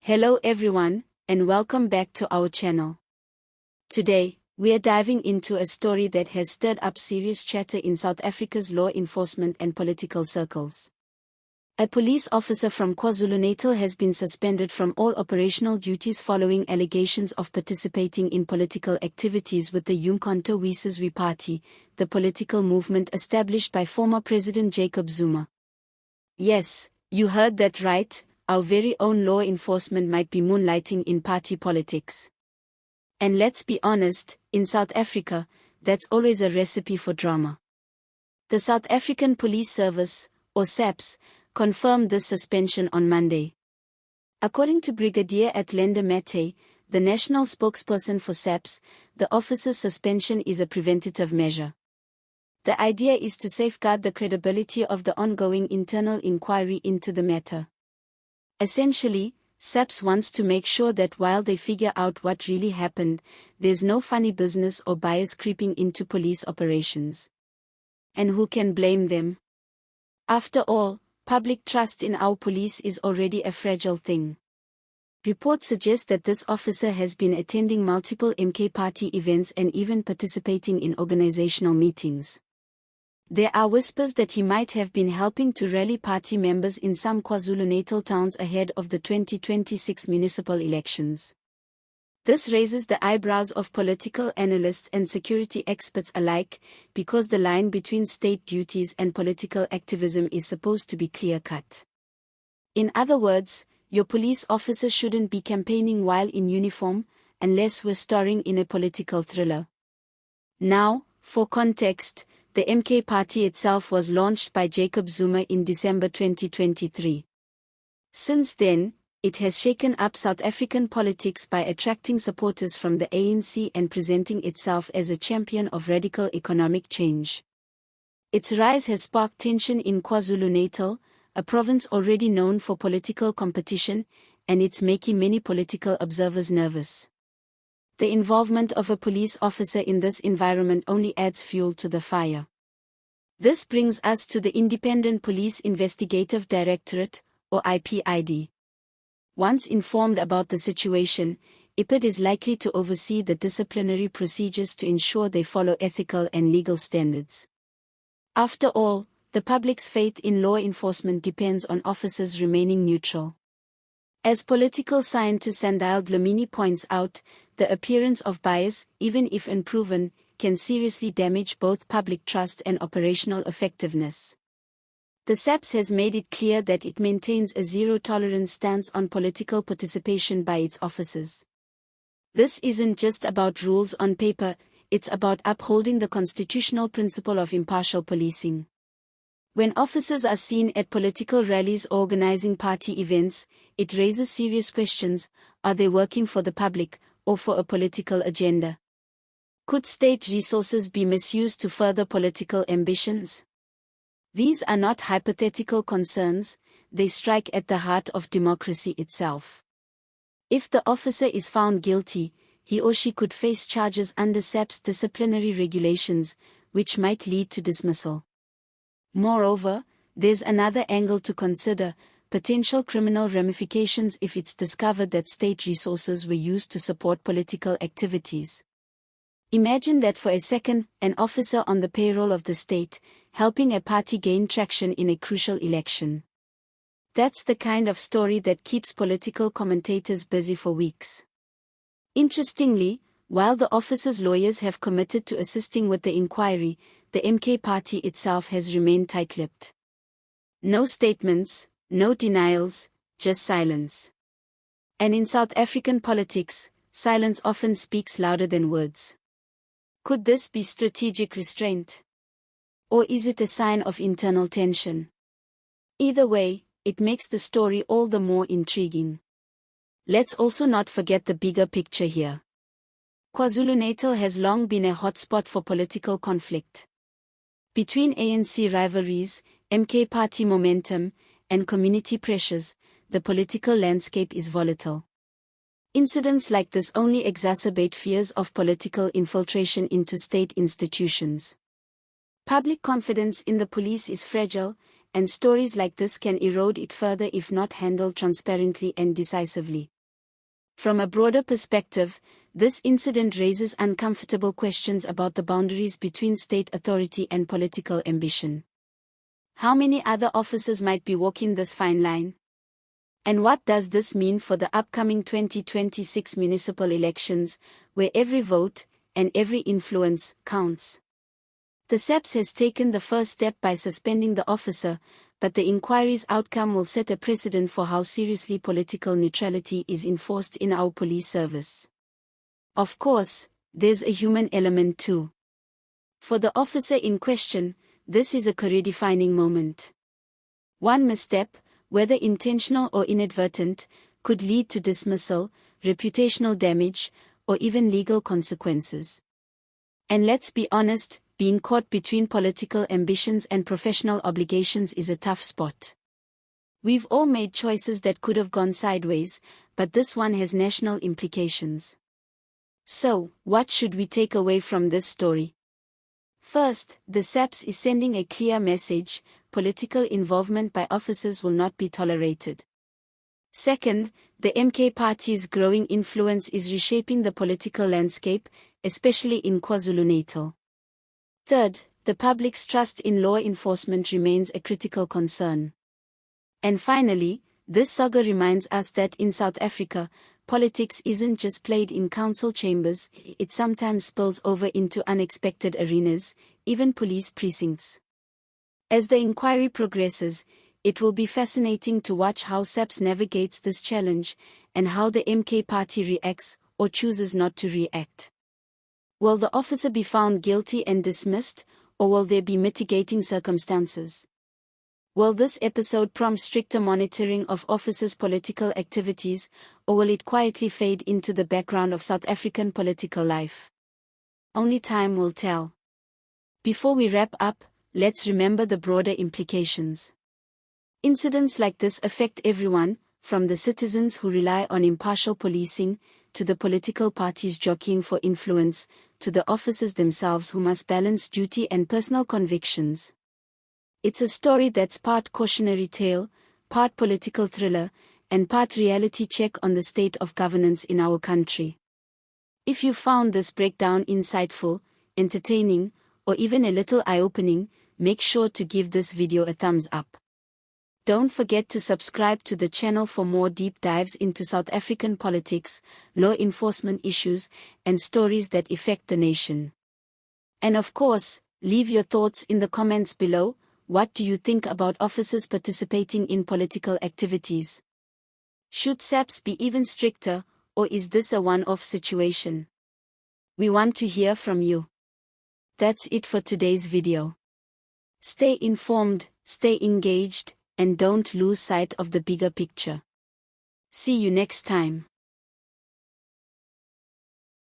Hello everyone, and welcome back to our channel. Today, we are diving into a story that has stirred up serious chatter in South Africa's law enforcement and political circles. A police officer from KwaZulu-Natal has been suspended from all operational duties following allegations of participating in political activities with the uMkhonto weSizwe party, the political movement established by former President Jacob Zuma. Yes, you heard that right. Our very own law enforcement might be moonlighting in party politics. And let's be honest, in South Africa, that's always a recipe for drama. The South African Police Service, or SAPS, confirmed this suspension on Monday. According to Brigadier Atlenda Matey, the national spokesperson for SAPS, the officer's suspension is a preventative measure. The idea is to safeguard the credibility of the ongoing internal inquiry into the matter. Essentially, SAPS wants to make sure that while they figure out what really happened, there's no funny business or bias creeping into police operations. And who can blame them? After all, public trust in our police is already a fragile thing. Reports suggest that this officer has been attending multiple MK party events and even participating in organizational meetings. There are whispers that he might have been helping to rally party members in some KwaZulu-Natal towns ahead of the 2026 municipal elections. This raises the eyebrows of political analysts and security experts alike, because the line between state duties and political activism is supposed to be clear-cut. In other words, your police officer shouldn't be campaigning while in uniform, unless we're starring in a political thriller. Now, for context, the MK party itself was launched by Jacob Zuma in December 2023. Since then, it has shaken up South African politics by attracting supporters from the ANC and presenting itself as a champion of radical economic change. Its rise has sparked tension in KwaZulu-Natal, a province already known for political competition, and it's making many political observers nervous. The involvement of a police officer in this environment only adds fuel to the fire. This brings us to the Independent Police Investigative Directorate, or IPID. Once informed about the situation, IPID is likely to oversee the disciplinary procedures to ensure they follow ethical and legal standards. After all, the public's faith in law enforcement depends on officers remaining neutral. As political scientist Sandile Dlamini points out, the appearance of bias, even if unproven, can seriously damage both public trust and operational effectiveness. The SAPS has made it clear that it maintains a zero-tolerance stance on political participation by its officers. This isn't just about rules on paper, it's about upholding the constitutional principle of impartial policing. When officers are seen at political rallies or organizing party events, it raises serious questions: are they working for the public, or for a political agenda? Could state resources be misused to further political ambitions? These are not hypothetical concerns, they strike at the heart of democracy itself. If the officer is found guilty, he or she could face charges under SAPS disciplinary regulations, which might lead to dismissal. Moreover, there's another angle to consider: potential criminal ramifications if it's discovered that state resources were used to support political activities. Imagine that for a second, an officer on the payroll of the state, helping a party gain traction in a crucial election. That's the kind of story that keeps political commentators busy for weeks. Interestingly, while the officer's lawyers have committed to assisting with the inquiry, the MK party itself has remained tight-lipped. No statements, no denials, just silence. And in South African politics, silence often speaks louder than words. Could this be strategic restraint? Or is it a sign of internal tension? Either way, it makes the story all the more intriguing. Let's also not forget the bigger picture here. KwaZulu-Natal has long been a hotspot for political conflict. Between ANC rivalries, MK party momentum, and community pressures, the political landscape is volatile. Incidents like this only exacerbate fears of political infiltration into state institutions. Public confidence in the police is fragile, and stories like this can erode it further if not handled transparently and decisively. From a broader perspective, this incident raises uncomfortable questions about the boundaries between state authority and political ambition. How many other officers might be walking this fine line? And what does this mean for the upcoming 2026 municipal elections, where every vote and every influence counts? The SAPS has taken the first step by suspending the officer, but the inquiry's outcome will set a precedent for how seriously political neutrality is enforced in our police service. Of course, there's a human element too. For the officer in question, this is a career-defining moment. One misstep, whether intentional or inadvertent, could lead to dismissal, reputational damage, or even legal consequences. And let's be honest, being caught between political ambitions and professional obligations is a tough spot. We've all made choices that could have gone sideways, but this one has national implications. So, what should we take away from this story? First, the SAPS is sending a clear message: political involvement by officers will not be tolerated. Second, the MK party's growing influence is reshaping the political landscape, especially in KwaZulu-Natal. Third, the public's trust in law enforcement remains a critical concern. And finally, this saga reminds us that in South Africa, politics isn't just played in council chambers, it sometimes spills over into unexpected arenas, even police precincts. As the inquiry progresses, it will be fascinating to watch how SAPS navigates this challenge, and how the MK party reacts, or chooses not to react. Will the officer be found guilty and dismissed, or will there be mitigating circumstances? Will this episode prompt stricter monitoring of officers' political activities, or will it quietly fade into the background of South African political life? Only time will tell. Before we wrap up, let's remember the broader implications. Incidents like this affect everyone, from the citizens who rely on impartial policing, to the political parties jockeying for influence, to the officers themselves who must balance duty and personal convictions. It's a story that's part cautionary tale, part political thriller, and part reality check on the state of governance in our country. If you found this breakdown insightful, entertaining, or even a little eye-opening, make sure to give this video a thumbs up. Don't forget to subscribe to the channel for more deep dives into South African politics, law enforcement issues, and stories that affect the nation. And of course, leave your thoughts in the comments below. What do you think about officers participating in political activities? Should SAPS be even stricter, or is this a one-off situation? We want to hear from you. That's it for today's video. Stay informed, stay engaged, and don't lose sight of the bigger picture. See you next time.